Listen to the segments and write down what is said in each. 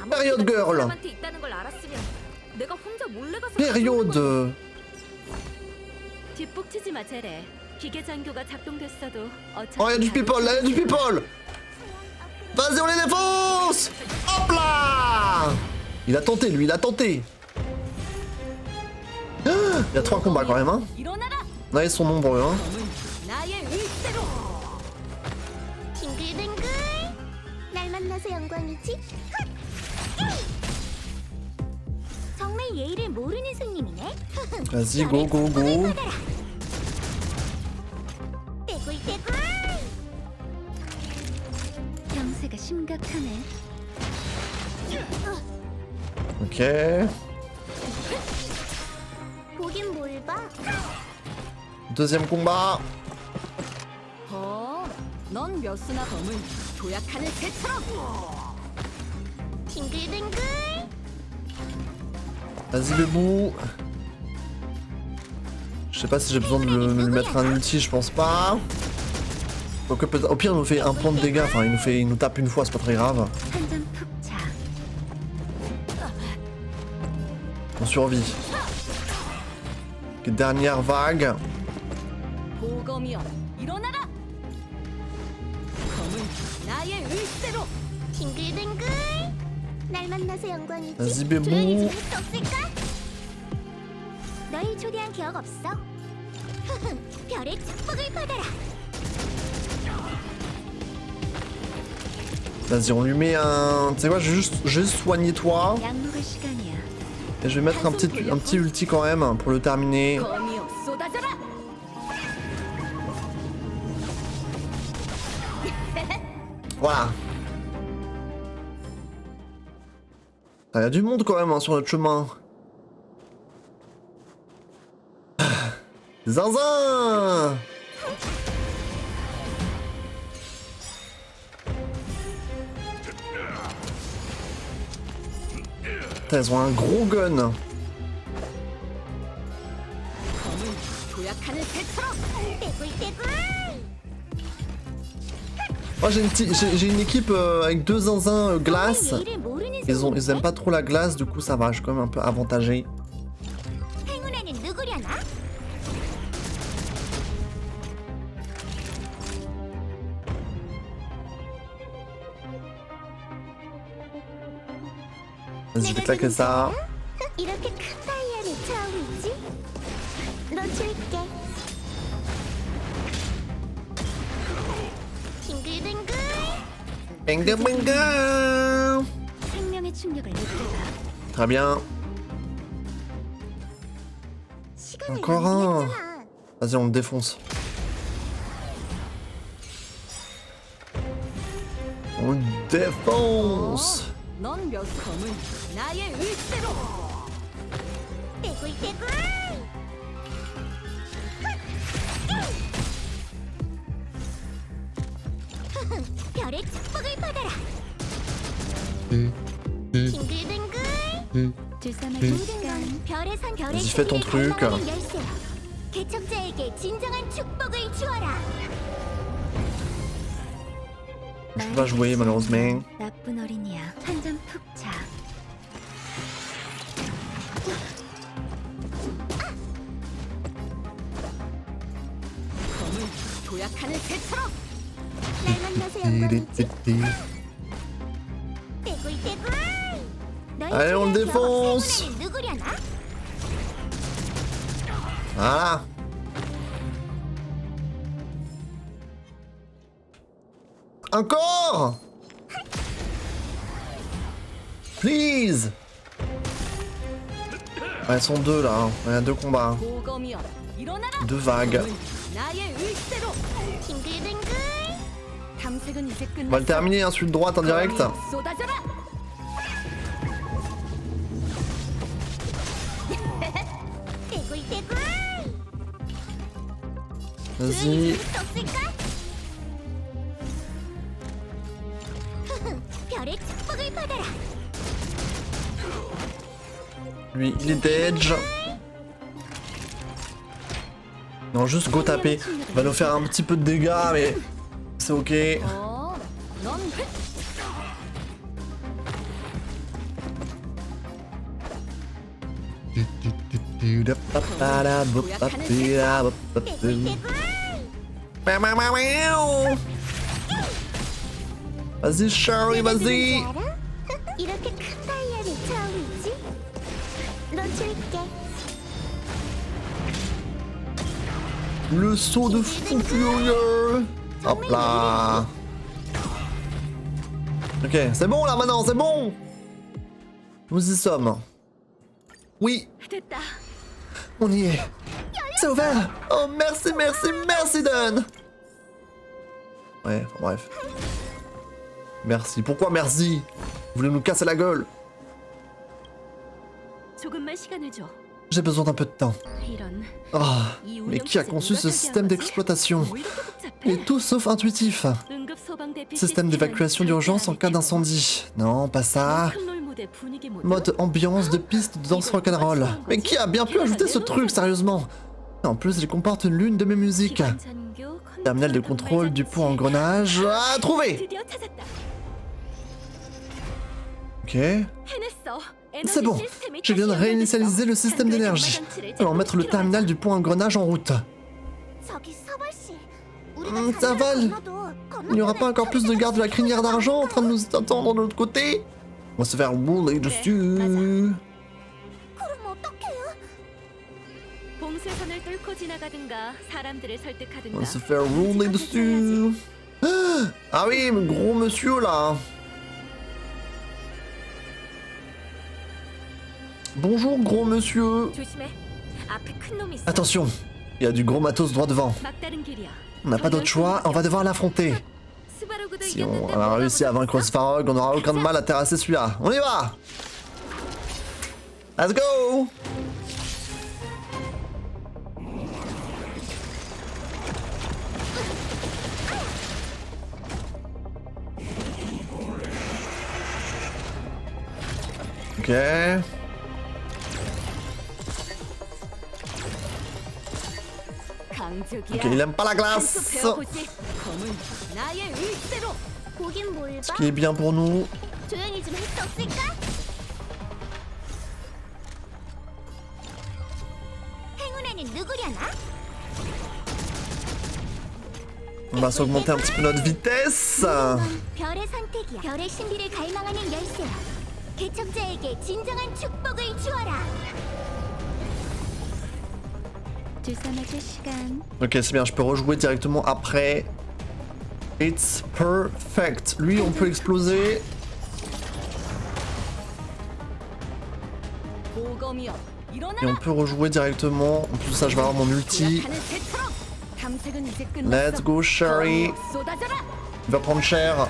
Période girl. 사람한테 있다는 걸 알았으면 내가 혼자 몰래 가서 Période. 뒷북치지 마, 제래. 기계 장교가 작동됐어도 어차피 Oh, y'a du people, là, y'a du people. Vas-y, on les défonce. Hop là. Il a tenté, lui, il a tenté. Il y a 3 combats quand même, hein. 일어나라. Là, ils sont nombreux, hein. 나의 의지대로. 빙글빙글 날 만나서 영광이지? 헛! 정말 예의를 모르는 손님이네. Vas-y, go, go, go. 떼굴떼굴 병세가 심각하네. Ok. 보긴 뭘 봐. Deuxième combat. 넌 몇 수나 검을 조약하는 새처럼. 빙글빙글 Vas-y, bébou. Je sais pas si j'ai besoin de lui mettre un ulti, je pense pas. Donc, au pire, il nous fait un point de dégâts. Enfin, il nous tape une fois, c'est pas très grave. 한잔 푹 자. On survit. Ok, dernière vague. 보검이여, 일어나라. 검은 나의 의지대로. 빙글빙글 날 만나서 영광이지? Vas-y, bébou. 조용히 지낼 수 없을까? 널 초대한 기억 없어? 별의 축복을 받아라. Vas-y, on lui met un... Tu sais quoi, je vais juste soigner toi. 약 먹을 시간이야. Et je vais mettre un petit ulti quand même pour le terminer. 검이여, 쏟아져라. Voilà. Il y a du monde quand même hein, sur notre chemin. Zinzin. Putain, ils ont un gros gun. 검은 조약하는 새처럼. 떼굴떼굴 Moi j'ai une équipe avec 2 zinzins glace. 예의를 모르는 Ils aiment pas trop la glace, du coup ça va, je suis quand même un peu avantagé. 행운아는 누구려나? Vas-y, je vais claquer ça. 이렇게 큰 다이아를 처하고 있지? 너 줄게. 빙글빙글 Bingo bingo. 생명의 충격을 느껴봐. Très bien. 시간을 Encore 많이 un. 했잖아. Vas-y, on le défonce. On le défonce. 넌 몇 검은 나의 의지대로. 떼굴떼굴 별의 축복을 받아라. 빙글빙글 질서의 모든 시간. 건 별의 선 별의 Vas-y, fais ton 세계를 truc. 갈망하는 열쇠야. 개척자에게 진정한 축복을 주어라. Je peux pas jouer malheureusement. 나쁜 어린이야. 한 잔 푹 자. 검은 조약하는 새처럼. 날 만나서 영광이지? 떼굴떼굴 너희 Allez, on le 주변 기억 défonce. 행운아는 누구려나? Voilà. Encore. Please. Ouais, ils sont 2 là, hein. Il y a 2 combats. 보검이여, 일어나라. 2 vagues. 검은 나의 의지대로. 빙글빙글 탐색은 이제 On va le 끝났어. terminer, hein, celui de droite en direct. 검이여, 쏟아져라. 떼굴떼굴 Vas-y. 수 없을까? 별의 축복을 받아라. Lui, il est d'edge. Non, juste go taper. Il va nous faire un petit peu de dégâts, mais c'est ok. 넌 Vas-y, Sherry, vas-y. 이렇게 큰 다이아를 차고 있지? 너 줄게. Le saut de fou furieux. Hop là. Ok, c'est bon là maintenant, c'est bon. Nous y sommes. Oui, 됐다. on y est. C'est ouvert. Oh merci, merci, merci Dun. Ouais, enfin, bref. Merci. Pourquoi merci? Vous voulez nous casser la gueule? 조금만 시간을 줘. J'ai besoin d'un peu de temps. 이런. Ah, 이 mais qui a conçu ce système d'exploitation? 뭐 이렇게 복잡해? Il est tout sauf intuitif. 응급 소방 대피 Système d'évacuation d'urgence en cas d'incendie. Non, pas ça. 로큰롤 무대 분위기 모드. Mode ambiance de piste de danse rock'n'roll. Mais qui a bien pu ajouter ce truc, sérieusement? En plus, il comporte l'une de mes musiques. 기관 잔교, 컨트롤 Terminal de contrôle du pont engrenage. Ah, trouvé! 드디어 찾았다. Ok. 해냈어. C'est bon. Je viens de réinitialiser le système d'énergie. Allons mettre le terminal du pont engrenage en route. 저기 서벌 씨. Ça va. Il n'y aura pas encore plus de gardes de la crinière d'argent en train de nous attendre de l'autre côté? On va se faire rouler dessus. 그럼 어떡해요? 봉쇄선을 뚫고 지나가든가 사람들을 설득하든가. On va se faire rouler dessus. Ah oui, le gros monsieur là. Bonjour gros monsieur. 조심해. 앞에 큰 놈이 있어. Attention, il y a du gros matos droit devant. 막다른 길이야. On n'a pas d'autre choix, on va devoir l'affronter. 스바루그도 Si on 이겼는데 a 뭐가 réussi à vaincre Svarog, on n'aura aucun mal à terrasser celui-là. On y va! Let's go! Ok. 강적이야. Ok, il aime pas la glace. 한수 배워보지. 검은 나의 의지대로. 보긴 뭘 Ce 봐? qui est bien pour nous. 조용히 좀 할 수 없을까? 행운에는 누구려나? On va s'augmenter un petit peu notre vitesse. 이건 별의 선택이야. 별의 신비를 갈망하는 열쇠야. 개척자에게 진정한 축복을 주어라. 주사 맞을 시간. Ok, c'est bien, je peux rejouer directement après. It's perfect. Lui, on peut exploser. 보검이여. Et 일어나라. on peut rejouer directement. En plus, ça, je vais avoir mon ulti. 타는 새처럼. 탐색은 이제 끝났어. Let's go, Sherry. 쏟아져라. Il va prendre cher.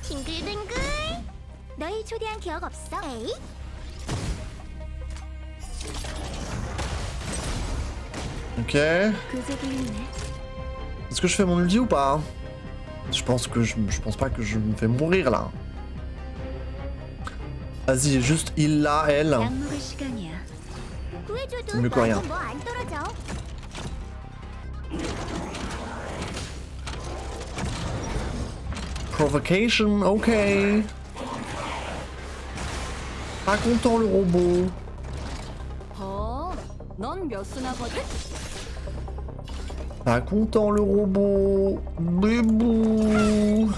빙글빙글. 널 초대한 기억 없어? 에이? Ok. 그제기네. Est-ce que je fais mon ulti ou pas? Je pense pas que je me fais mourir là. Vas-y, juste il là, elle. 약 먹을 시간이야. 구해줘도 mieux que rien. 뭐안 떨어져. Provocation, ok. Pas content le robot. 넌몇 수나거든? Pas content le robot. Bébou.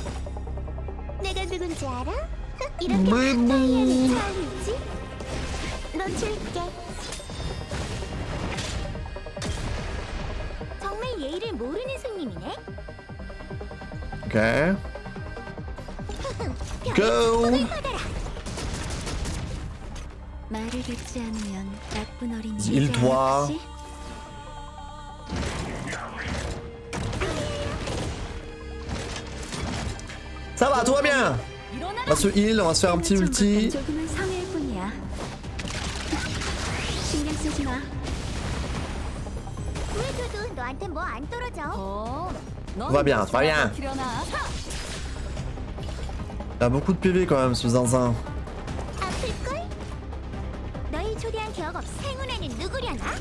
내가 누군지 알아? 이렇게 큰 다이아를 차고 있지? 너 줄게. 정말 예의를 모르는 손님이네. Ok. Go. 말을 듣지 않으면 나쁜 어린이. Il doit. Ça va, tout va bien. On va se heal, on va se faire un petit ulti. 조금은 성의일 뿐이야. 신경 쓰지 마. 구해줘도 너한테 뭐 안 떨어져. Tout va bien, tout va bien. Il a beaucoup de PV quand même ce zinzin. 아플걸? 널 초대한 기억 없어. 행운에는 누구려나?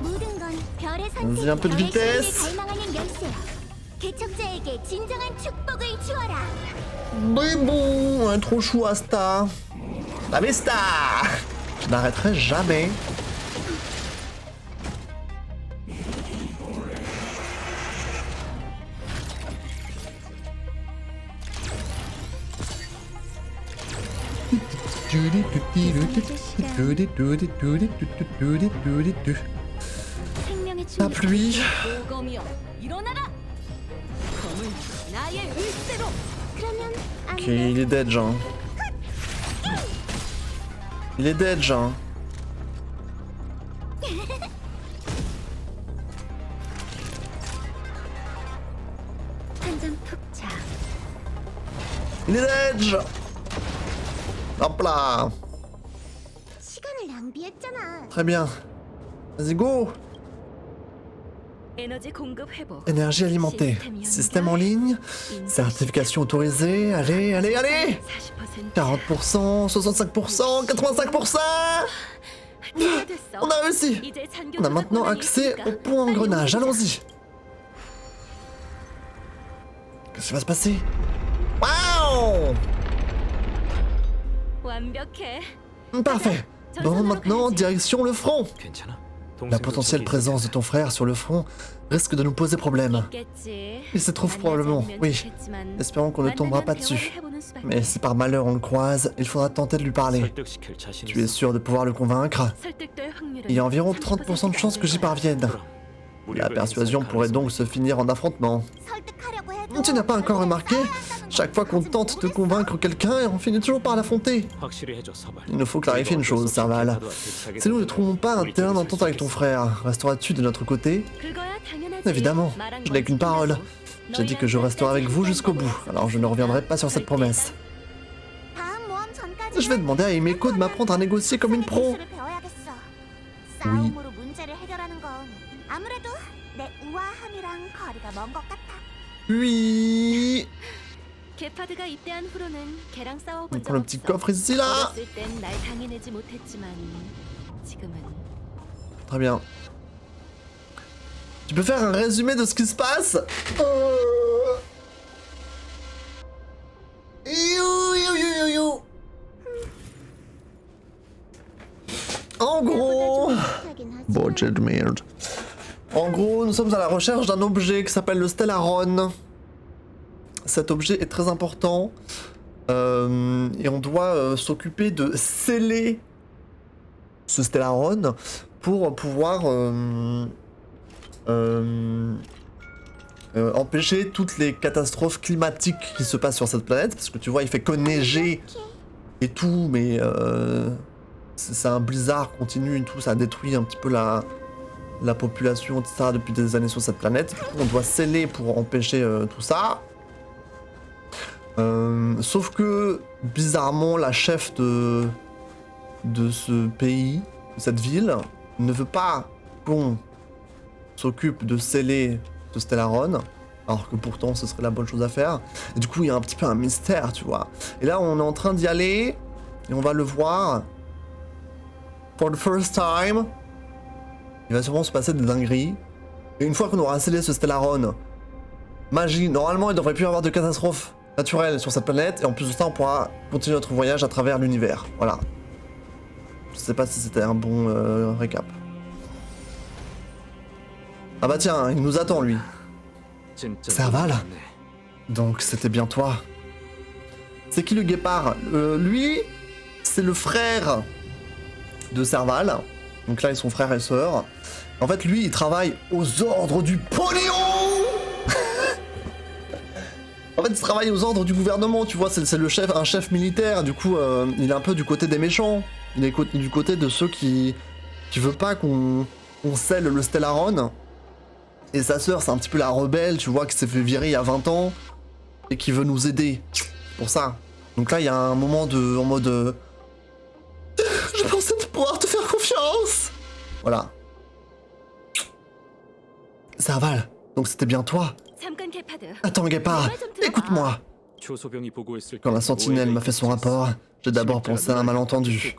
모든 건 별의 Vas-y, un peu de 선택이 별의 vitesse. 신비를 갈망하는 열쇠야. 개척자에게 진정한 축복을 주어라. Mais bon, un trop chou Asta. La vista. Je n'arrêterai jamais. 생명의 La pluie. 모검이여 일어나라. 검은 나의 의지대로. 그러면 안 Ok, 돼. il est dead, Jean. Il est dead, Jean. 한잔 푹 자. Il est dead, Jean. Hop là. 시간을 낭비했잖아. Très bien. Vas-y, go. 에너지 공급 회복. Énergie alimentée. Système en ligne. Certification autorisée. Allez, allez, allez. 40%, 65%, 85%. On a réussi. On a maintenant accès au point engrenage. Allons-y. Qu'est-ce qui va se passer? Waouh! 완벽해. Parfait. Bon, maintenant, direction le front. 괜찮아? La potentielle présence de ton frère sur le front risque de nous poser problème. Il se trouve probablement, oui. Espérons qu'on ne tombera pas dessus. Mais si par malheur on le croise, il faudra tenter de lui parler. 설득시킬 자신 Tu es sûr de pouvoir le convaincre? Il y a environ 30% de chances que j'y parvienne. La persuasion pourrait donc se finir en affrontement. 설득하려고 해도 Tu n'as pas encore remarqué? Chaque fois qu'on tente de convaincre quelqu'un, on finit toujours par l'affronter. 확실히 해줘, 서발. Il nous faut clarifier une chose, Serval. Si nous ne trouvons pas un terrain d'entente avec ton frère, resteras-tu de notre côté? Évidemment, je n'ai qu'une parole. J'ai dit que je resterai avec vous jusqu'au bout, alors je ne reviendrai pas sur cette promesse. 다음 모험 전까지 Je vais demander à Himeko de m'apprendre à négocier comme une pro. 싸움으로 문제를 해결하는 건 아무래도 내 우아함이랑 거리가 먼 것 같아. Oui. 게파드가 입대한 후로는 걔랑 On 싸워본 적 prend le petit 없어. coffre ici là. 어렸을 땐 날 당해내지 못했지만 지금은 Très bien. Tu peux faire un résumé de ce qui se passe? En gros... Budget merde. En gros, nous sommes à la recherche d'un objet qui s'appelle le Stellaron. Cet objet est très important. Et on doit s'occuper de sceller ce Stellaron pour pouvoir empêcher toutes les catastrophes climatiques qui se passent sur cette planète. Parce que tu vois, il fait que neiger et tout, mais c'est un blizzard continu et tout, ça détruit un petit peu la population, etc. depuis des années sur cette planète. Du coup, on doit sceller pour empêcher tout ça. Sauf que, bizarrement, la chef de ce pays, de cette ville, ne veut pas qu'on s'occupe de sceller ce Stellaron, alors que pourtant ce serait la bonne chose à faire. Et du coup, il y a un petit peu un mystère, tu vois. Et là, on est en train d'y aller, et on va le voir. For the first time, il va sûrement se passer des dingueries. Et une fois qu'on aura scellé ce Stellaron, magie, normalement, il devrait plus y avoir de catastrophe naturelle sur cette planète, et en plus de ça, on pourra continuer notre voyage à travers l'univers. Voilà. Je sais pas si c'était un bon récap. Ah bah tiens, il nous attend lui. Ça va là? Donc c'était bien toi. C'est qui le guépard? Lui, c'est le frère de Serval. Donc là, ils sont frères et sœurs. En fait, lui, il travaille aux ordres du pognon. En fait, il travaille aux ordres du gouvernement, tu vois, c'est le chef, un chef militaire. Du coup, il est un peu du côté des méchants. Il est du côté de ceux qui veut pas qu'on scelle le Stellaron. Et sa sœur, c'est un petit peu la rebelle, tu vois, qui s'est fait virer il y a 20 ans et qui veut nous aider. C'est pour ça. Donc là, il y a un moment en mode... Je pensais de pouvoir te faire confiance. Voilà. Serval, donc c'était bien toi. Attends, guépard, écoute-moi. Quand la sentinelle m'a fait son rapport, j'ai d'abord pensé à un malentendu.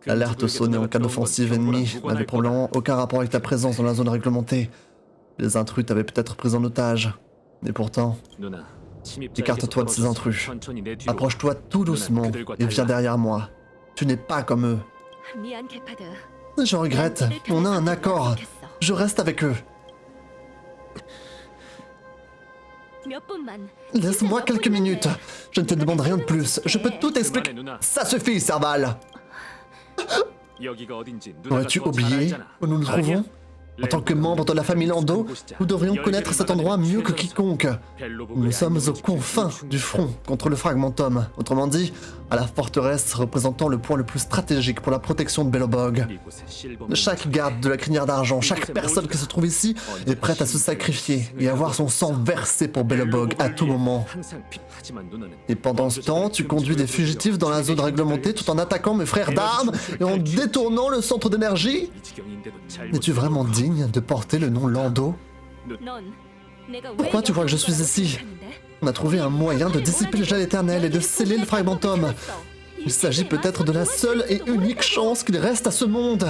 L'alerte sonnée en cas d'offensive ennemie n'avait probablement aucun rapport avec ta présence dans la zone réglementée. Les intrus t'avaient peut-être pris en otage. Et pourtant, écarte-toi de ces intrus. Approche-toi tout doucement et viens derrière moi. Tu n'es pas comme eux. 미안 게파드. Je regrette, on a un accord. Je reste avec eux. 몇 분만. Laisse-moi quelques minutes. Je ne te demande rien de plus. Je peux tout expliquer. Ça suffit, Serval. Aurais-tu oublié où nous nous trouvons? En tant que membre de la famille Lando, nous devrions connaître cet endroit mieux que quiconque. Nous sommes aux confins du front contre le fragmentum. Autrement dit, à la forteresse représentant le point le plus stratégique pour la protection de Belobog. Chaque garde de la crinière d'argent, chaque personne qui se trouve ici est prête à se sacrifier et à voir son sang versé pour Belobog à tout moment. Et pendant ce temps, tu conduis des fugitifs dans la zone réglementée tout en attaquant mes frères d'armes et en détournant le centre d'énergie? Es-tu vraiment digne de porter le nom Lando? Pourquoi tu crois que je suis ici? On a trouvé un moyen de dissiper le gel éternel et de sceller le fragmentum. Il s'agit peut-être de la seule et unique chance qu'il reste à ce monde.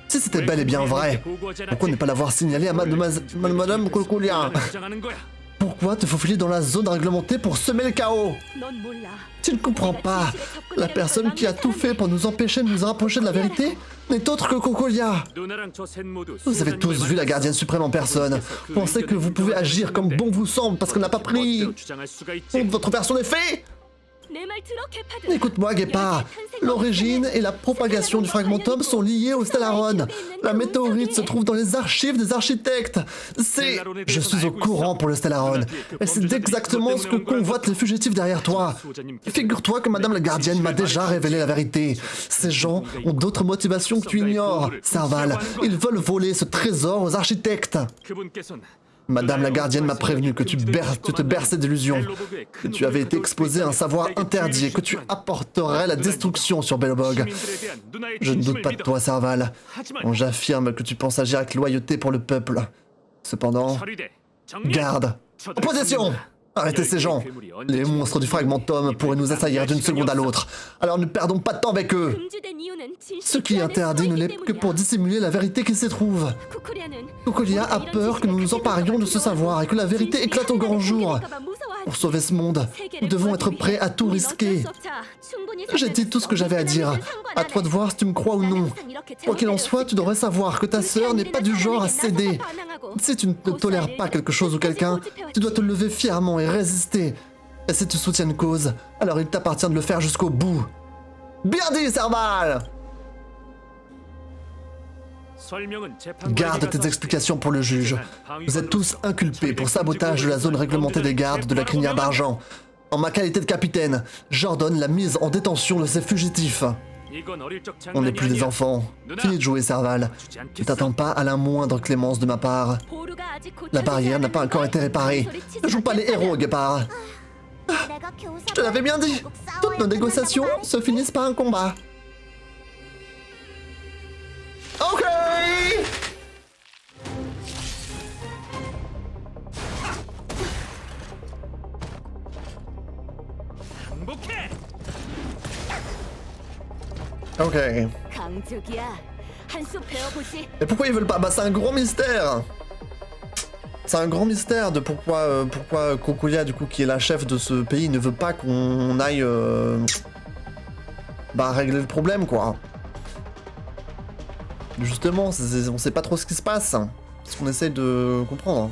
Si c'était bel et bien vrai, pourquoi ne pas l'avoir signalé à Madame Cocolia? Pourquoi te faufiler dans la zone réglementée pour semer le chaos? Tu ne comprends pas. La personne qui a tout fait pour nous empêcher de nous rapprocher de la vérité n'est autre que Cocolia. Vous avez tous vu la gardienne suprême en personne. Pensez que vous pouvez agir comme bon vous semble parce qu'elle n'a pas pris votre version des faits? Écoute-moi, Guépard. L'origine et la propagation du fragmentum sont liées au Stellaron. La météorite se trouve dans les archives des architectes. Je suis au courant pour le Stellaron. Et c'est exactement ce que convoitent les fugitifs derrière toi. Figure-toi que Madame la Gardienne m'a déjà révélé la vérité. Ces gens ont d'autres motivations que tu ignores, Serval. Ils veulent voler ce trésor aux architectes. Madame la Gardienne m'a prévenu que tu te berçais d'illusions, que tu avais été exposé à un savoir interdit et que tu apporterais la destruction sur Belobog. Je ne doute pas de toi, Serval. J'affirme que tu penses agir avec loyauté pour le peuple. Cependant, garde! En position! Arrêtez ces gens! Les monstres du fragmentum pourraient nous assaillir d'une seconde à l'autre. Alors ne perdons pas de temps avec eux! Ce qui est interdit ne l'est que pour dissimuler la vérité qui s'y trouve. Cocolia a peur que nous nous emparions de ce savoir et que la vérité éclate au grand jour. Pour sauver ce monde, nous devons être prêts à tout risquer. J'ai dit tout ce que j'avais à dire. À toi de voir si tu me crois ou non. Quoi qu'il en soit, tu devrais savoir que ta sœur n'est pas du genre à céder. Si tu ne tolères pas quelque chose ou quelqu'un, tu dois te lever fièrement et résister. Et si tu soutiens une cause, alors il t'appartient de le faire jusqu'au bout. Bien dit, Serval! Garde tes explications pour le juge. Vous êtes tous inculpés pour sabotage de la zone réglementée des gardes de la crinière d'argent. En ma qualité de capitaine, j'ordonne la mise en détention de ces fugitifs. On n'est plus des enfants. Finis de jouer, Serval. Ne t'attends pas à la moindre clémence de ma part. La barrière n'a pas encore été réparée. Ne joue pas les héros, Guépard. Je te l'avais bien dit. Toutes nos négociations se finissent par un combat. Ok. Ok. Et pourquoi ils veulent pas? Bah c'est un gros mystère. C'est un grand mystère de pourquoi Cocolia, du coup, qui est la chef de ce pays, ne veut pas qu'on aille régler le problème, quoi. Justement, on sait pas trop ce qui se passe. C'est ce qu'on essaye de comprendre.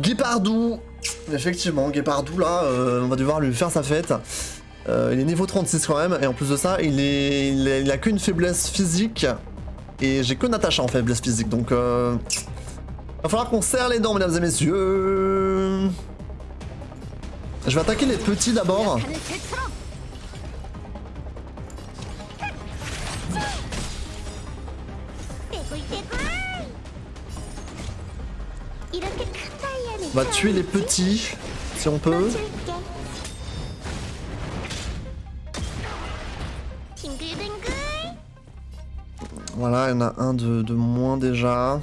Guépardou. Effectivement, Guépardou, là, on va devoir lui faire sa fête. Il est niveau 36 quand même, et en plus de ça, il a qu'une faiblesse physique. Et j'ai que Natacha en faiblesse physique, donc va falloir qu'on serre les dents, mesdames et messieurs. Je vais attaquer les petits d'abord. On va tuer les petits, si on peut. Voilà, il y en a un de moins déjà.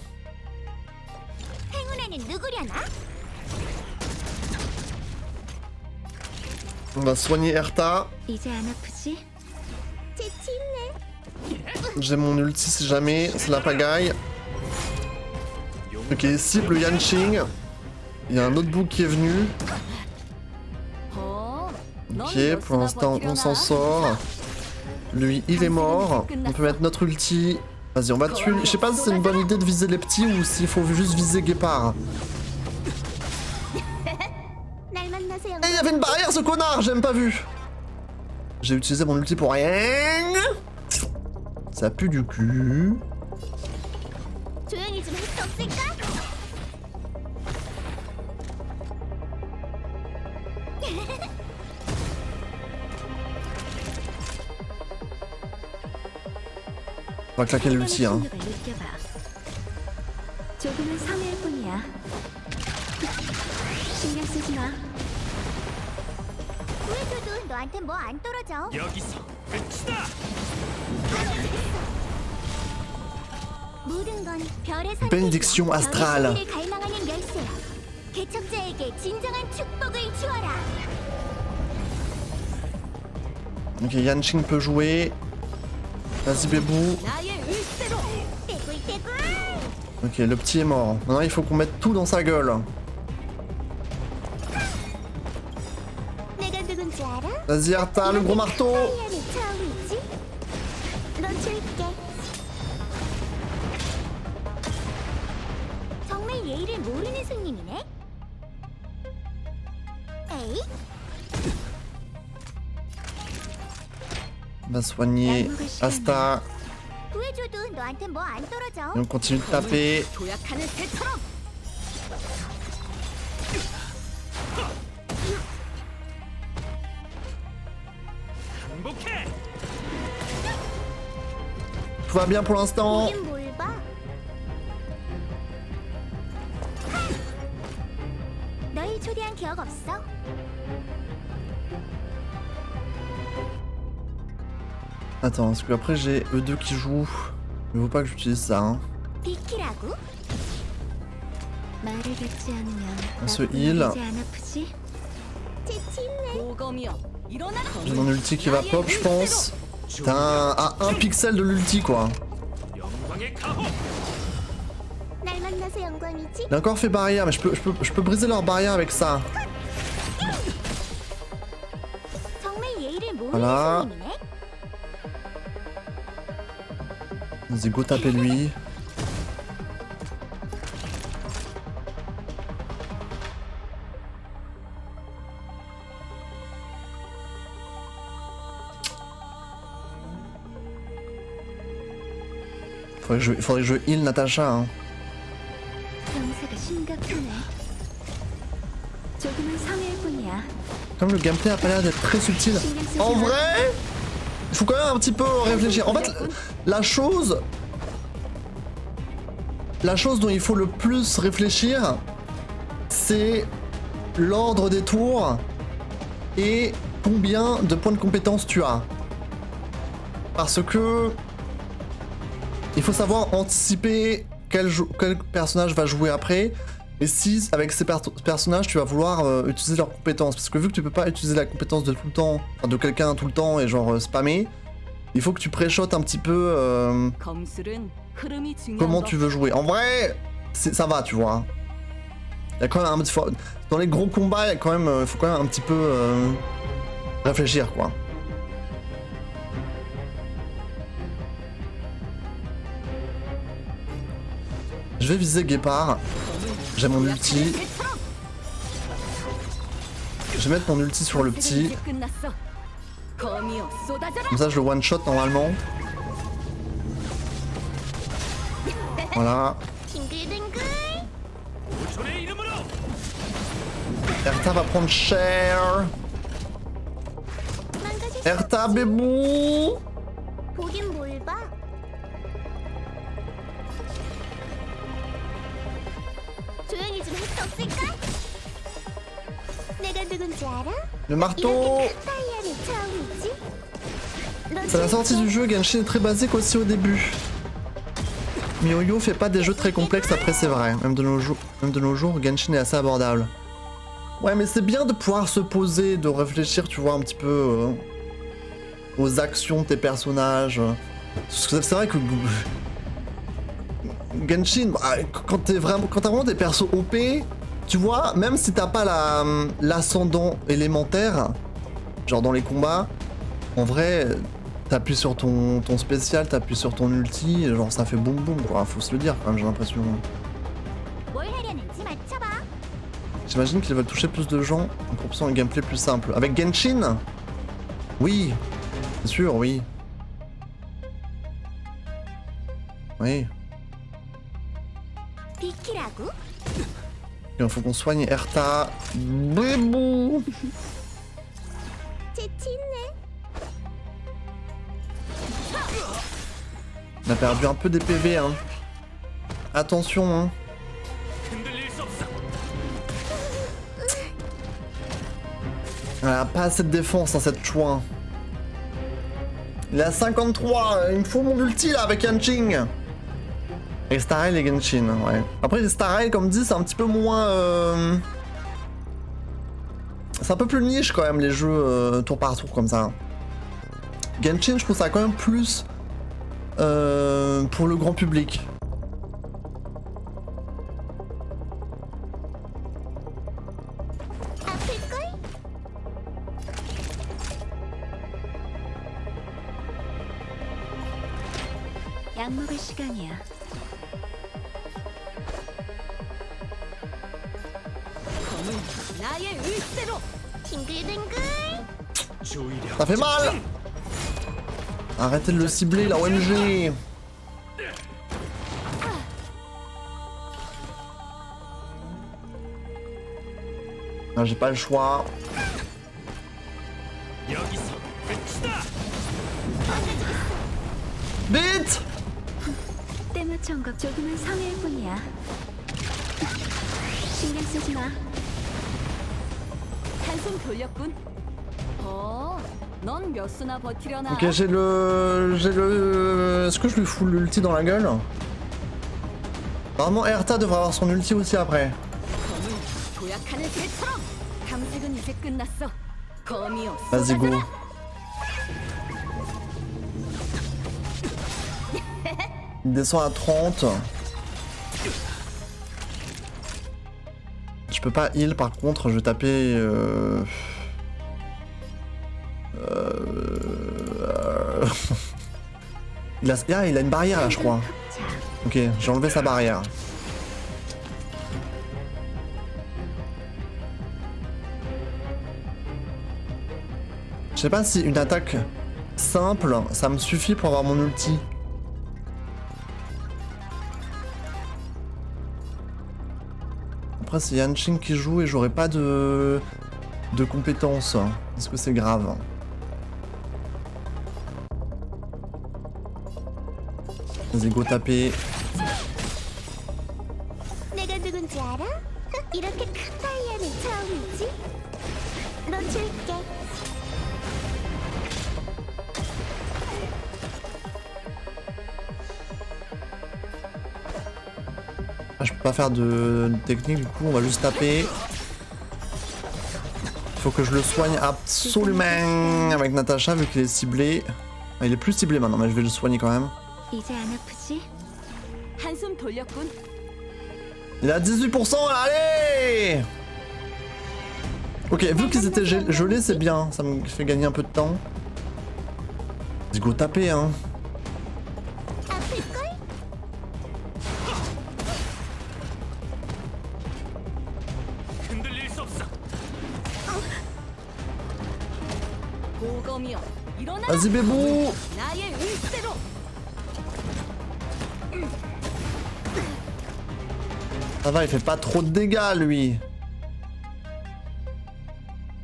va soigner Erta. 이제 안 아프지? 재치있네. J'ai mon ulti si jamais, c'est la pagaille. Ok, cible Yanqing. Il y a un autre bouc qui est venu. Ok, pour l'instant on s'en sort. Lui il est mort. On peut mettre notre ulti. Vas-y, on va tuer. Je sais pas si c'est une bonne idée de viser les petits ou s'il faut juste viser Guépard. 날 만나서 Eh, il y avait une barrière ce connard, j'ai même pas vu. J'ai utilisé mon ulti pour rien. Ça pue du cul. 조용히 좀 할 수 없을까? On va claquer l'ulti hein. 충격을 느껴봐. 조금은 성의일 뿐이야. 신경 쓰지 마. 구해줘도 너한테 뭐 안 떨어져. 여기서 끝이다. 모든 건 별의 선택이야. Bénédiction astrale. 별의 신비를 갈망하는 열쇠야. 개척자에게 진정한 축복을 주어라. Ok, Yanqing peut jouer. Vas-y bébou. 나의 일대로. 떼굴떼굴. Ok, le petit est mort. Maintenant il faut qu'on mette tout dans sa gueule. 내가 누군지 알아? Vas-y Erta, le gros marteau. 타이어를 차고 있지? 넌 줄게. 정말 예의를 모르는 손님이네. 에이? On va soigner Asta. 구해줘도 너한테 뭐 안 떨어져. Et on continue de taper. 도약하는 새처럼. 행복해. Tout va bien pour l'instant. 보긴 뭘 봐. 널 초대한 기억 없어? Attends, parce que après j'ai E2 qui joue. Il faut pas que j'utilise ça. Hein. 비키라고? 말을 듣지 않으면 Ce 나쁜 heal. 일이지 안 아프지? 재치있네. J'ai mon ulti qui va pop, je pense. T'as à 1 pixel de l'ulti quoi. 영광의 가호. 날 만나서 영광이지? Il a encore fait barrière, mais je peux briser leur barrière avec ça. 정말 예의를 모르는 Voilà. 손님이네. Vas-y, go taper lui. Faudrait que je heal Natacha. Hein. 병세가 심각하네. 조금은 성의일 뿐이야. Comme le gameplay a pas l'air d'être très subtil. En vrai, il faut quand même un petit peu réfléchir. En fait, la chose dont il faut le plus réfléchir, c'est l'ordre des tours et combien de points de compétence tu as. Parce que il faut savoir anticiper quel personnage va jouer après. Et si avec ces personnages tu vas vouloir utiliser leurs compétences, parce que vu que tu peux pas utiliser la compétence de tout le temps, enfin de quelqu'un tout le temps et genre spammer, il faut que tu pré-shottes un petit peu comment tu veux jouer. En vrai, ça va, tu vois. Il y a quand même un petit dans les gros combats, il faut quand même un petit peu réfléchir quoi. Je vais viser Guépard. J'ai mon ulti. Je vais mettre mon ulti sur le petit. Comme ça je le one shot normalement. Voilà. 빙글빙글. 우촌의 이름으로. Erta va prendre cher. 망가질 수 Erta 없지. bébou. 보긴 뭘 봐. 조용히 좀 할 수 없을까? 내가 누군지 알아? Le marteau. 이렇게 큰 타이어를 차고 있지? 너 C'est la sortie du jeu, Genshin est très basique aussi au début. MiHoYo fait pas des jeux très complexes après c'est vrai. Même de nos jours, Genshin est assez abordable. Ouais, mais c'est bien de pouvoir se poser, de réfléchir, tu vois, un petit peu aux actions de tes personnages. Parce que c'est vrai que Genshin, bah, quand t'as vraiment des persos OP, tu vois, même si t'as pas l'ascendant élémentaire, genre dans les combats, en vrai, t'appuies sur ton spécial, t'appuies sur ton ulti, genre ça fait boum boum, quoi, faut se le dire quand même, j'ai l'impression. 뭘 하려는지 맞춰봐. J'imagine qu'ils veulent toucher plus de gens en proposant un gameplay plus simple. Avec Genshin? Oui, c'est sûr, oui. Oui. 비키라고? Il faut qu'on soigne Erta. Bébou. 재치 있네. On a perdu un peu des PV, hein. Attention, hein. 흔들릴 수 없어. Elle a pas assez de défense, hein, cette chouin. Il est à 53, il me faut mon ulti là avec Yanqing. Et Starrail et Genshin, ouais. Après Starrail, comme dit, c'est un petit peu moins... C'est un peu plus niche quand même les jeux tour par tour comme ça. Genshin, je trouve ça quand même plus pour le grand public. 아플걸? 약 먹을 시간이야. 나의 의지대로 빙글빙글. 주의력. Ça fait mal. Arrêtez de le cibler, la OMG. Ah, j'ai pas le choix. 여기서 끝이다. Vite! 때묻혀온 것 조금은 성의일 뿐이야. 신경 쓰지 마. 한숨 돌렸군. 넌 몇 수나 버티려나? Ok, j'ai le... Est-ce que je lui fous l'ulti dans la gueule? Normalement, Erta devrait avoir son ulti aussi après. 검은 도약하는 새처럼. 탐색은 이제 끝났어. 검이요. Vas-y, go. Il descend à 30. Je peux pas heal par contre, je vais taper... il a une barrière là, je crois. Ok, j'ai enlevé sa barrière. Je sais pas si une attaque simple, ça me suffit pour avoir mon ulti. Après c'est Yanqing qui joue et j'aurai pas de compétences. Est-ce que c'est grave? Vas-y, go taper. 내가 누군지 알아? 이렇게 큰 다이아는 처음이지? 너 줄게. Ah, je peux pas faire de technique, du coup on va juste taper. Faut que je le soigne absolument avec Natasha vu qu'il est ciblé. Ah, il est plus ciblé maintenant, mais je vais le soigner quand même. 이제 안 아프지? 한숨 돌렸군. Il est à 18%, allez! Ok, vu qu'ils étaient gelés, c'est bien. Ça me fait gagner un peu de temps. Let's go taper, hein. 아플걸? 흔들릴 수 없어. 고검이요. 일어나. Vas-y, bébou! 나의 의지대로. Ça va, il fait pas trop de dégâts, lui.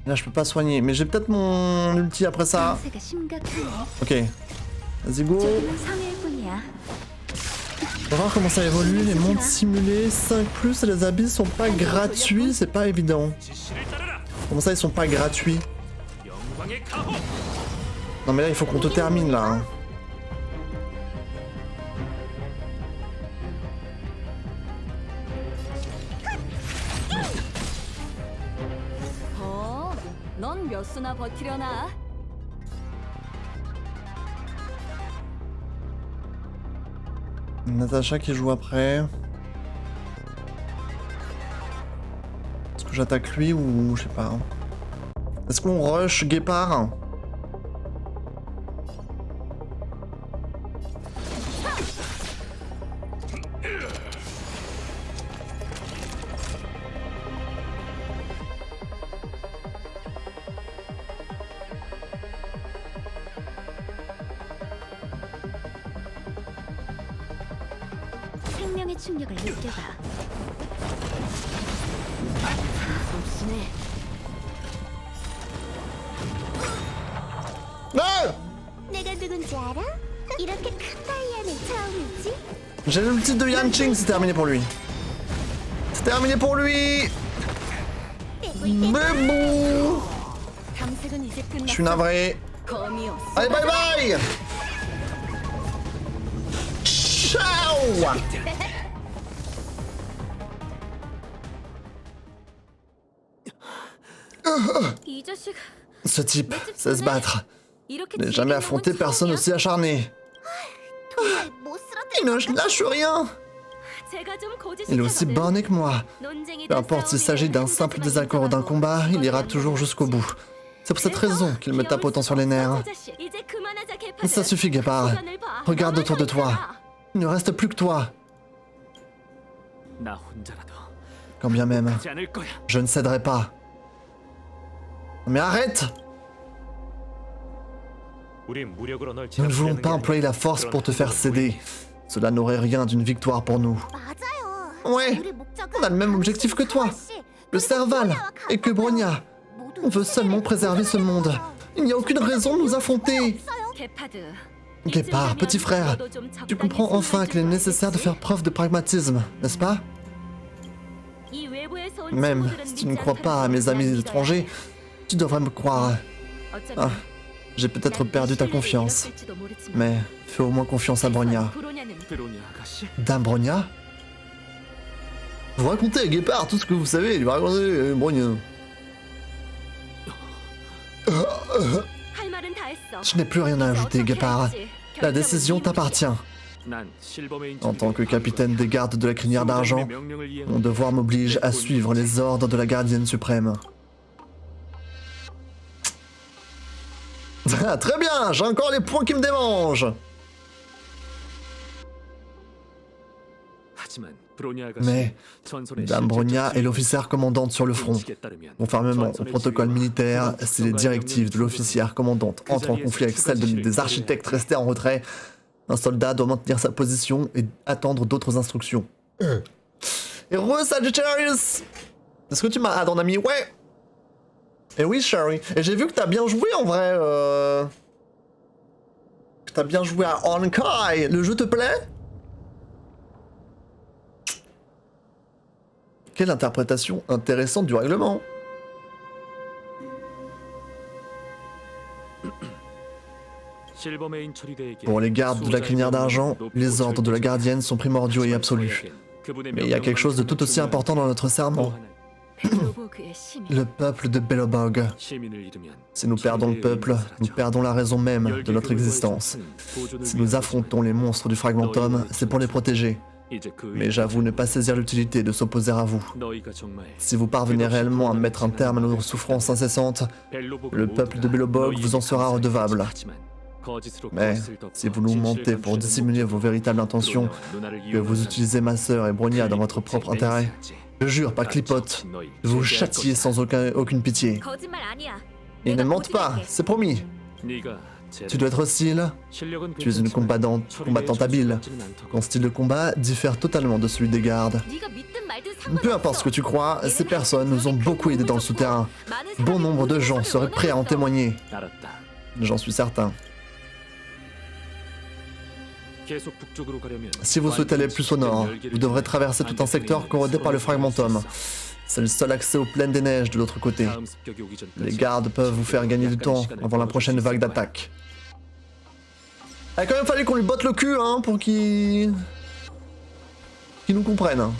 Là, je peux pas soigner. Mais j'ai peut-être mon ulti après ça. 상세가 심각하네. Ok. Vas-y, go. 조금은 성의일 뿐이야. On va voir comment ça évolue. Les mondes simulés 5+, et les abysses sont pas gratuits. C'est pas évident. 지시를 따르라. Comment ça, ils sont pas gratuits? 영광의 가호. Non, mais là, il faut qu'on te termine, là. Hein. 보스나 버티려나? Natacha qui joue après. Est-ce que j'attaque lui ou je sais pas. Est-ce qu'on rush Guépard? 생명의 충격을 느껴봐. 솜씨네. Non! 내가 누군지 알아? 이렇게 큰 다이아는 처음이지? J'ai l'ulti de Yanqing, c'est terminé pour lui. C'est terminé pour lui! Mais bon! 탐색은 이제 Je suis 끝났어. navré. 검이 없어. Allez, bye bye! Ciao! 이 자식 Ce type sait se battre. 이렇게 Je n'ai jamais affronté personne aussi acharné. 정말 못스럽다. Il ne lâche rien. 제가 좀 Il est aussi 고지식하거든. borné que moi. 논쟁이든 Peu importe s'il s'agit d'un simple désaccord ou d'un combat, il ira toujours jusqu'au bout. C'est pour cette raison qu'il me tape autant sur les nerfs. Ça suffit, Guépard. Regarde autour de toi. Il ne reste plus que toi. 나 혼자라도 Quand bien même, 하지 않을 거야. je ne céderai pas. Mais arrête! 우린 무력으로 널 Nous ne voulons 제압하려는 pas 게 employer la 아니야. force pour te 그런 faire 행동은 céder. Cela n'aurait rien d'une victoire pour nous. 맞아요. Ouais, 우리 목적은 on a le même objectif que toi. Le Serval et que Bronya. On veut seulement préserver ce monde. Il n'y a aucune raison de nous affronter. Guépard, petit frère, tu comprends enfin qu'il est nécessaire de faire preuve de pragmatisme, n'est-ce pas? Même si tu ne crois pas à mes amis étrangers, tu devrais me croire. Ah, j'ai peut-être perdu ta confiance, mais fais au moins confiance à Bronya. 브로냐 아가씨? Dame Bronya? Vous racontez à Guépard tout ce que vous savez, il va raconter Bronya. Je n'ai plus rien à ajouter, Guépard. La décision t'appartient. 난 실버메인 En tant que capitaine des gardes de la crinière d'argent, mon devoir m'oblige à suivre les ordres de la gardienne suprême. Ah, très bien, j'ai encore les points qui me démangent. 하지만 브로냐 아가씨 Mais 전선의 Dame Bronya est l'officière commandante sur le front. 공식에 따르면 Conformément au protocole militaire, si les directives de l'officière commandante entrent en conflit avec celles des architectes restés en retrait, un soldat doit maintenir sa position et attendre d'autres instructions. Heureux Sagittarius! Est-ce que tu m'as... Ah, ton ami, ouais! Et oui, Sherry. Et j'ai vu que t'as bien joué en vrai. Que t'as bien joué à Honkai. Le jeu te plaît? Quelle interprétation intéressante du règlement. 실버메인 처리대에게 Pour les gardes de la crinière d'argent, les ordres de la gardienne sont primordiaux et absolus. Mais il y a quelque chose de tout aussi important dans notre serment. Le peuple de Belobog. Si nous perdons le peuple, nous perdons la raison même de notre existence. Si nous affrontons les monstres du fragmentum, c'est pour les protéger. Mais j'avoue ne pas saisir l'utilité de s'opposer à vous. Si vous parvenez réellement à mettre un terme à nos souffrances incessantes, le peuple de Belobog vous en sera redevable. Mais si vous nous mentez pour dissimuler vos véritables intentions, que vous utilisez ma sœur et Bronya dans votre propre intérêt, je jure par Clipote de vous châtier sans aucune pitié. Ils ne mentent pas, c'est promis. Tu dois être hostile. Tu es une combattante habile. Ton style de combat diffère totalement de celui des gardes. Peu importe ce que tu crois, ces personnes nous ont beaucoup aidés dans le souterrain. Bon nombre de gens seraient prêts à en témoigner. J'en suis certain. Si vous souhaitez aller plus au nord, vous devrez traverser tout un secteur corrodé par le fragmentum. C'est le seul accès aux plaines des neiges de l'autre côté. Les gardes peuvent vous faire gagner du temps avant la prochaine vague d'attaque. Il a quand même fallu qu'on lui botte le cul, hein, pour qu'il nous comprenne. Hein.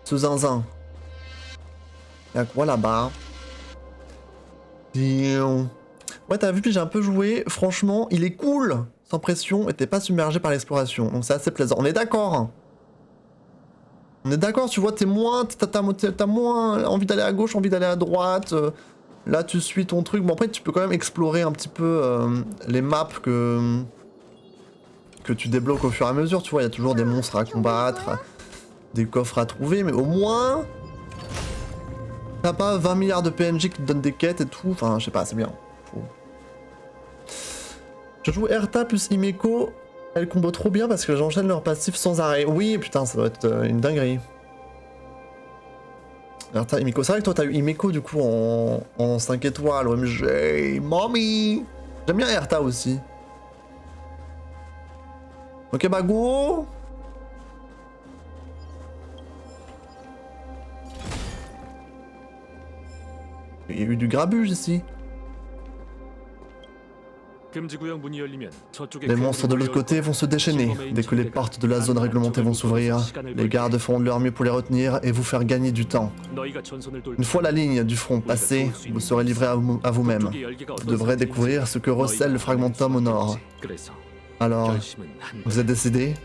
Ce zinzin. Y'a quoi là-bas? Ouais, t'as vu, puis j'ai un peu joué. Franchement, il est cool. Sans pression, et t'es pas submergé par l'exploration. Donc c'est assez plaisant. On est d'accord. On est d'accord, tu vois, t'as moins envie d'aller à gauche, envie d'aller à droite. Là, tu suis ton truc. Bon, après, tu peux quand même explorer un petit peu les maps que tu débloques au fur et à mesure. Tu vois, il y a toujours des monstres à combattre, des coffres à trouver, mais au moins... T'as pas 20 milliards de PNJ qui te donnent des quêtes et tout. Enfin, je sais pas, c'est bien. Je joue Erta plus Himeko. Elles combo trop bien parce que j'enchaîne leur passif sans arrêt. Oui, putain, ça doit être une dinguerie. Erta, Himeko. C'est vrai que toi, t'as eu Himeko du coup en 5 étoiles. OMG, mommy. J'aime bien Erta aussi. Ok, bah go. Il y a eu du grabuge ici. Les monstres de l'autre côté vont se déchaîner dès que les portes de la zone réglementée vont s'ouvrir. Les gardes feront de leur mieux pour les retenir et vous faire gagner du temps. Une fois la ligne du front passée, vous serez livré à vous-même. Vous devrez découvrir ce que recèle le fragmentum au nord. Alors, vous êtes décidé?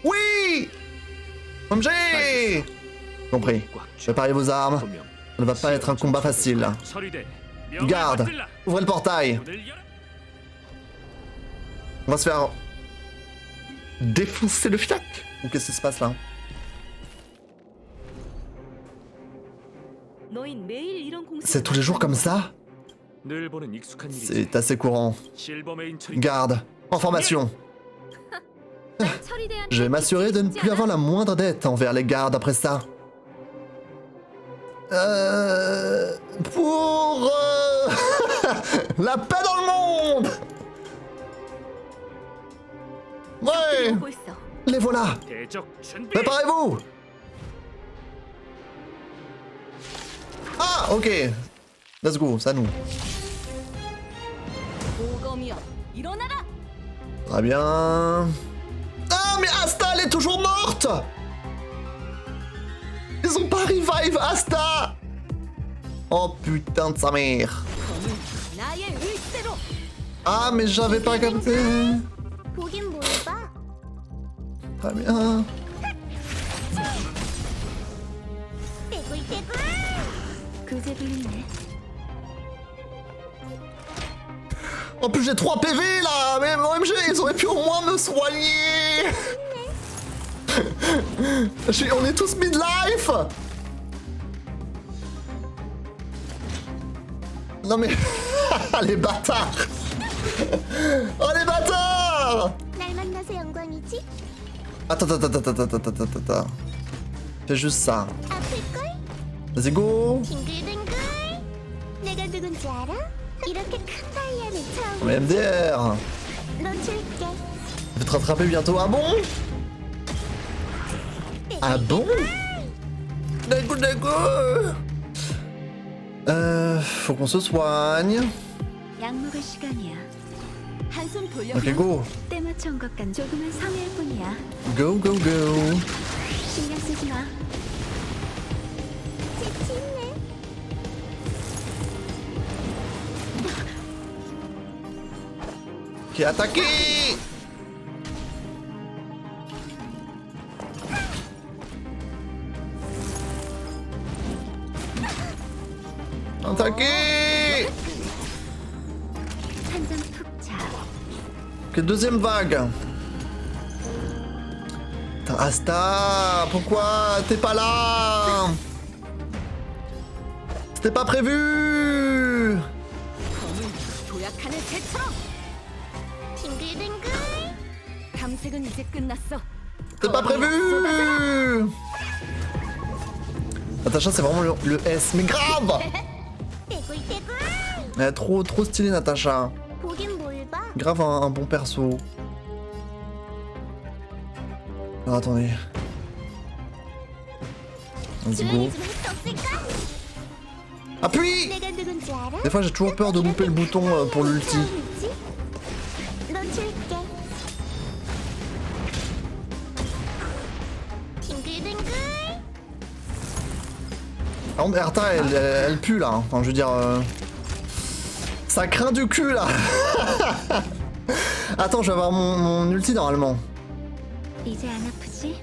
Oui! OMG! Compris. Préparez vos armes. Ça ne va pas être un combat facile. Garde, ouvrez le portail. On va se faire défoncer le fiac. Ou qu'est-ce qui se passe là? C'est tous les jours comme ça? C'est assez courant. Garde, en formation. Je vais m'assurer de ne plus avoir la moindre dette envers les gardes après ça. Pour la paix dans le monde. Ouais. Les voilà. Préparez-vous. Ah, ok. Let's go, c'est à nous. Très bien. Ah, mais Asta, elle est toujours morte. Ils ont pas revive Asta. Oh putain de sa mère. Ah, mais j'avais pas capté. Très bien. En plus j'ai 3 PV là. Mais OMG, ils auraient pu au moins me soigner. On est tous midlife. Non mais... les bâtards. Oh les bâtards. Attends. Fais juste ça. Vas-y, go. Mais MDR. Je vais te rattraper bientôt. Ah bon? Ah bon? D'accord. Faut qu'on se soigne. Ok, go. Go, go, go. Ok, attaqué. Attaqué. Ok, deuxième vague. Putain, Asta, pourquoi t'es pas là? C'était pas prévu. C'était pas prévu. Natacha, c'est vraiment le S, mais grave. Elle est trop stylée, Natacha. Grave un bon perso. Alors attendez. Let's go. Appuie. Des fois j'ai toujours peur de louper le bouton pour l'ulti. Par contre, Erta, elle pue là. Enfin, je veux dire... Ça craint du cul là. Attends, je vais avoir mon ulti normalement. 이제 안 아프지?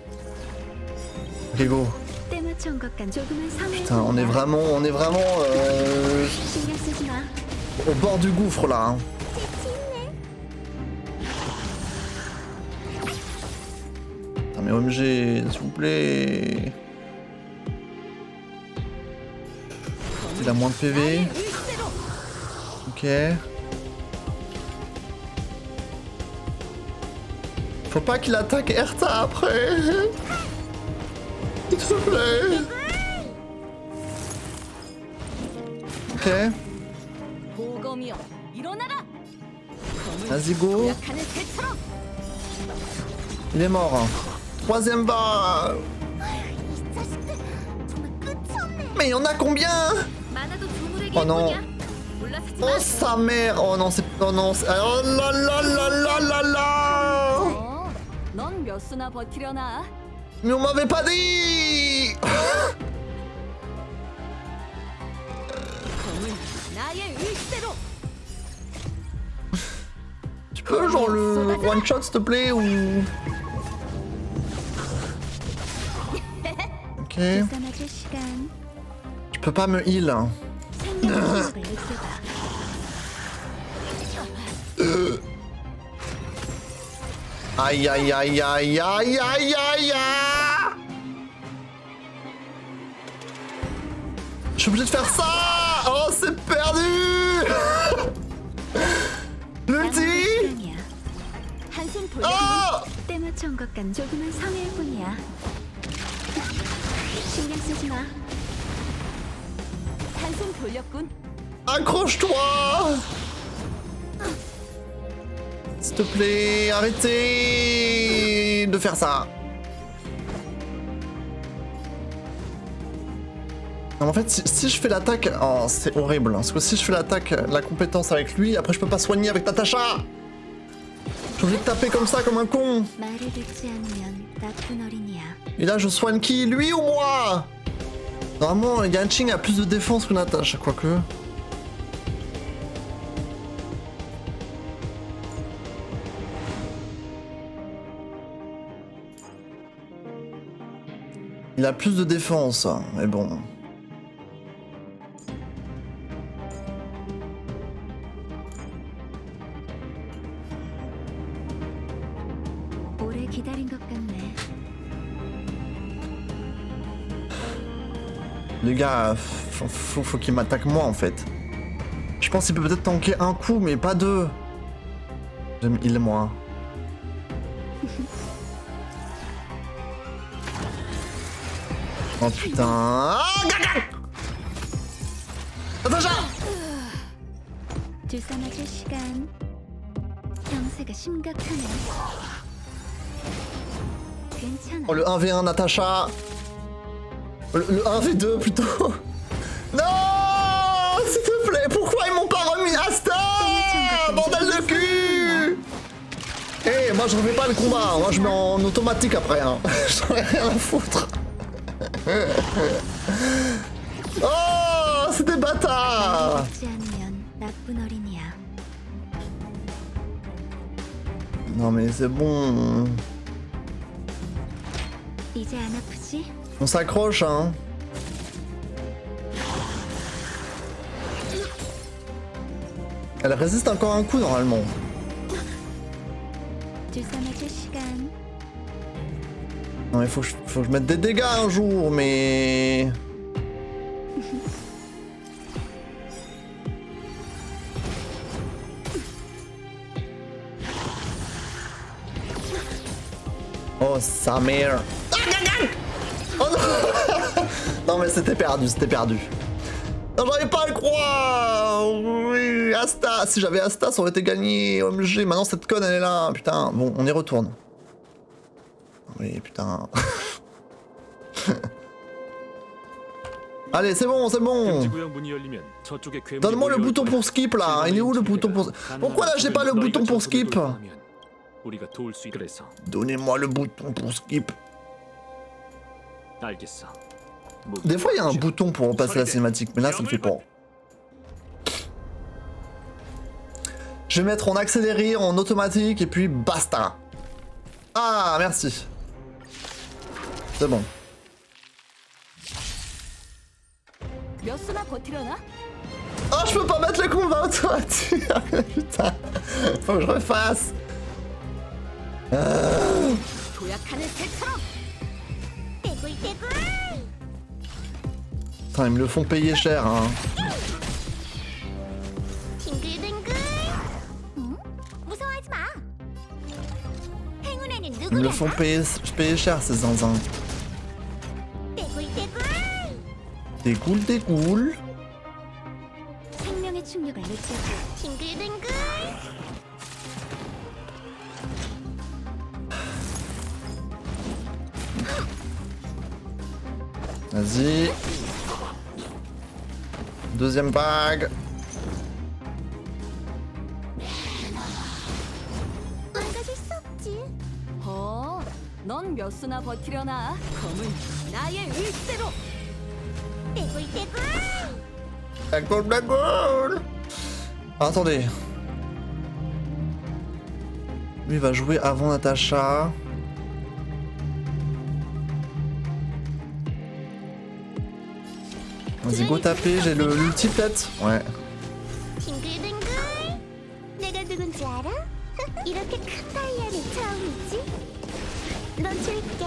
Ok, go. 때 맞춰 온 것 같. 조금은 성의. Putain, on est vraiment 신경 쓰지 마. au bord du gouffre là. Hein. Putain, mais OMG, s'il vous plaît. Il a moins de PV. Ok. Faut pas qu'il attaque Erta après. S'il te plaît. Ok. 보검이여 일어나라. Vas-y, go. 약하는 새처럼. Il est mort. Hein. Troisième barre. 이 자식들 정말 끝이 없네. Mais il y en a combien? 많아도 조물에게 Oh non. 뿐이야. 올라서지 마. Oh sa mère. Oh non, c'est... Oh non, c'est... Oh là là là là là là. 넌 몇 수나 버티려나? Mais on m'avait pas dit. 검은 나의 의지대로. Tu peux genre le one shot s'il te plaît ou... Ok. 주사 시간. Tu peux pas me heal. Hein. 생명의 힘을 느껴봐. Aïe aïe aïe aïe aïe aïe aïe aïe. Je suis obligé de faire ça. Oh c'est perdu. L'ulti. 시간이야. 한숨 돌려. Oh. 때 맞춰 온 것 같. 조금은 성의일 뿐이야. 신경 쓰지 마. 한숨 돌렸군. Accroche-toi. S'il te plaît, arrêtez de faire ça. Non, en fait, si je fais l'attaque... Oh, c'est horrible. Parce que si je fais l'attaque, la compétence avec lui, après je peux pas soigner avec Natacha. J'ai envie de taper comme ça, comme un con. 말을 듣지 않으면 나쁜 어린이야. Et là, je soigne qui? Lui ou moi? Normalement, Yanqing a plus de défense que Natacha, quoique... Il a plus de défense, mais bon. 오래 기다린 것 같네. Les gars, faut qu'il m'attaque moi en fait. Je pense qu'il peut peut-être tanker un coup, mais pas deux. J'aime heal moi. Oh putain. Ah, Natacha! 주사 맞을 시간. 병세가 심각하네. 괜찮아. Oh le 1v1 Natacha. Le 1v2 plutôt. Non! S'il te plaît, pourquoi ils m'ont pas remis Asta? Bordel de cul! Eh, moi je refais pas le combat, moi je mets en automatique après, hein. J'en ai rien à foutre. Oh, c'est des bâtards! 듣지 않으면 나쁜 어린이야. Non mais c'est bon. 이제 안 아프지? On s'accroche, hein. Elle résiste encore un coup normalement. 주사 맞을 시간. Non mais faut que je mette des dégâts un jour, mais... Oh sa mère. Oh non. Non mais c'était perdu, c'était perdu. Non, j'arrive pas à le croire. Oui, Asta. Si j'avais Asta, ça aurait été gagné. OMG, maintenant cette conne elle est là. Putain, bon, on y retourne. Oui, putain. Allez, c'est bon, c'est bon. 금지구역 문이 열리면 저쪽에 괴물이 Donne-moi le 몰려올 bouton 거야. pour skip là. Il est où le bouton pour... Pourquoi là j'ai pas le bouton pour skip? 우리가 도울 수 그래서 Donnez-moi le bouton pour skip. 알겠어. Des fois il y a un bouton pour repasser la cinématique, mais là ça le fait pas. Je vais mettre en accéléré, en automatique, et puis basta. Ah, merci. C'est bon. 몇 수나 버티려나? Oh, je peux pas mettre le combat automatique. Putain, faut que je refasse. 도약하는 새처럼. 떼굴떼굴. Putain, ils me le font payer cher, hein. 빙글빙글. 응? 무서워하지 마. 행운에는 Ils me le 누구나. font payer cher, ces zinzins. 떼굴떼굴. Découle, découle. 생명의 충격을 느껴. 빙글빙글. Vas-y. Deuxième vague. 망가질 수 없지. 넌 몇 수나 버티려나? 검은 나의 의지대로. 떼굴떼굴. Découle, découle. Attendez. Lui va jouer avant Natacha. Vas-y, go taper, j'ai l'ulti peut-être. Ouais. 빙글빙글. 내가 누군지 알아? 이렇게 큰 다이아는 처음이지. 넌 줄게.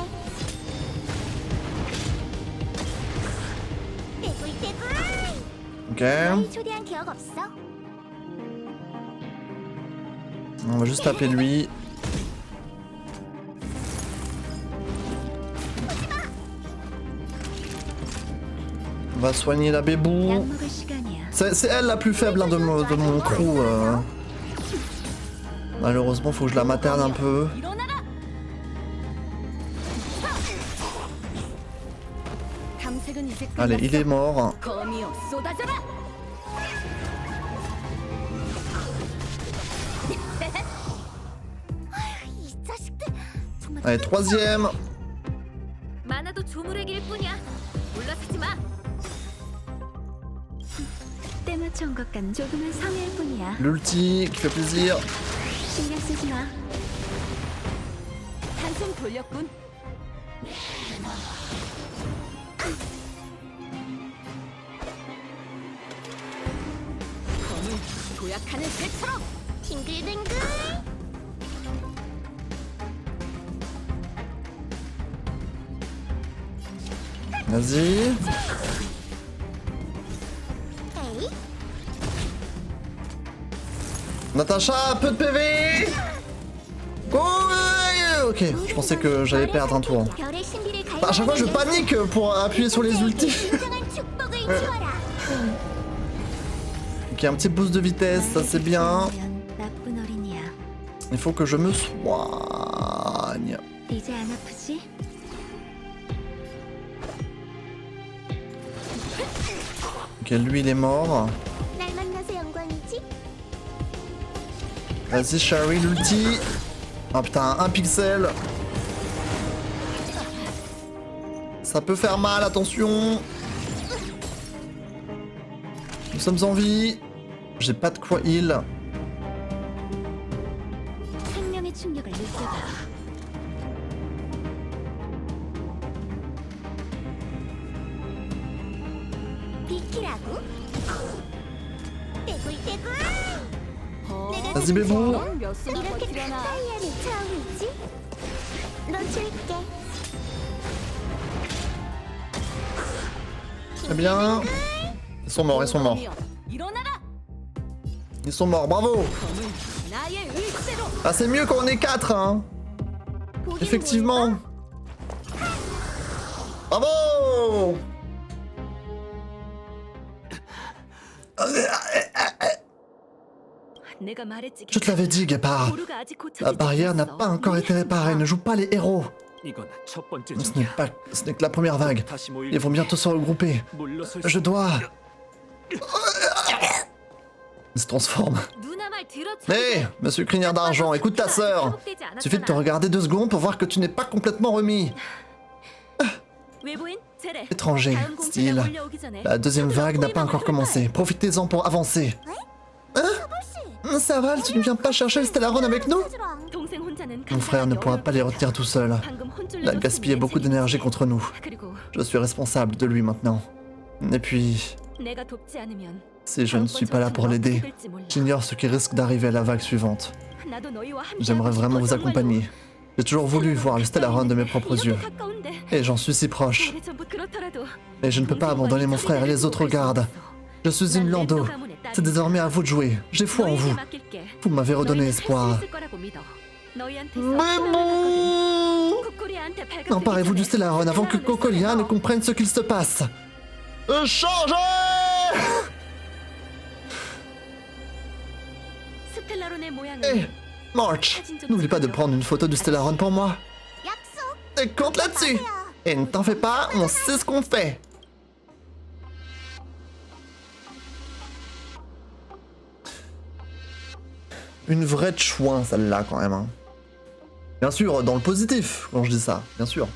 떼굴떼굴. Ok. 너희 초대한 기억 없어? On va juste taper lui. On va soigner la bébou. 약 먹을 시간이야. C'est elle la plus faible hein, de mon crew. Malheureusement, faut que je la materne un peu. 일어나라. 탐색은 이제 Allez, il est 끝났어. mort. 검이여 쏟아져라. 이 자식들 정말 Allez, troisième. 많아도 조물의길 뿐이야. 물러서지 마. 때 맞춰 온 것 같은 조금은 성의일 뿐이야. L'ulti qui fait plaisir. 신경 쓰지 마. 한숨 돌렸군. 검은 도약하는 새처럼. 빙글빙글. Vas-y. 에이. Natacha, peu de PV. Go. Ok, je pensais que j'allais perdre un tour. 별의 신비를 Bah, à chaque fois, je 갈망하는 panique pour appuyer sur les ultis. 진정한 축복을 주어라. Ok, un petit boost de vitesse, ça c'est bien. 나쁜 어린이야. Il faut que je me soigne. 이제 안 아프지? Ok, lui il est mort. 날 만나서 영광이지. Vas-y, Shari, l'ulti. Ah putain, un pixel. Ça peut faire mal, attention. Nous sommes en vie. J'ai pas de quoi heal. 생명의 충격을 느껴봐. 비키라고? 떼굴떼굴. Vas-y, bébou. 넌몇 수나 이렇게 큰 버티려나? 다이아는 처음이지. 넌 줄게. Très bien. Ils sont morts, ils sont morts. 검이여, 일어나라. Ils sont morts, bravo. 검은 나의 의지대로. Ah, c'est mieux quand on est 4, hein. 보기는 Effectivement. Bravo. 내가 말했지. Je te l'avais dit, Gepard. 보루가 아직 고쳐지지 La barrière n'a 않았어. pas encore été réparée. Ne joue pas les héros. 이건 첫 번째 Ce n'est 중이야. pas, ce n'est que la première vague. 다시 모일 Ils vont bientôt se regrouper. 물러설 Je dois. Il se transforme. 누나 말 들었지? Hé, monsieur crinière d'argent, écoute ta sœur. Suffit de te regarder 2 secondes pour voir que tu n'es pas complètement remis. 외부인 제레. Étranger, 다음 공세가 style. 몰려오기 전에 La deuxième vague n'a pas encore commencé. Profitez-en pour avancer. 서보시. Ça va, tu ne viens pas chercher le Stellaron avec nous? 찾으러 안 동생 혼자는 Mon frère ne pourra pas les retenir tout seul. 방금 혼쭐 Il a gaspillé beaucoup d'énergie contre nous. 그리고 Je suis responsable de lui maintenant. Et puis, 내가 돕지 않으면 si je ne suis pas là pour l'aider, j'ignore ce qui risque d'arriver à la vague suivante. 나도 너희와 함께 J'aimerais vraiment vous accompagner. J'ai toujours voulu voir le Stellaron de mes propres yeux. Et j'en suis si proche. Et je ne peux pas abandonner mon frère et les autres gardes. Je suis une Lando. C'est désormais à vous de jouer. J'ai foi en vous. Vous m'avez redonné espoir. Mais bon! Emparez-vous du Stellaron avant que Cocolia ne comprenne ce qu'il se passe. Changez! Hé, March, n'oublie pas de prendre une photo du Stellaron pour moi. 약속. Et compte là-dessus. Et ne t'en fais pas, on sait ce qu'on fait. Une vraie chouin, celle-là, quand même. Hein. Bien sûr, dans le positif, quand je dis ça, bien sûr.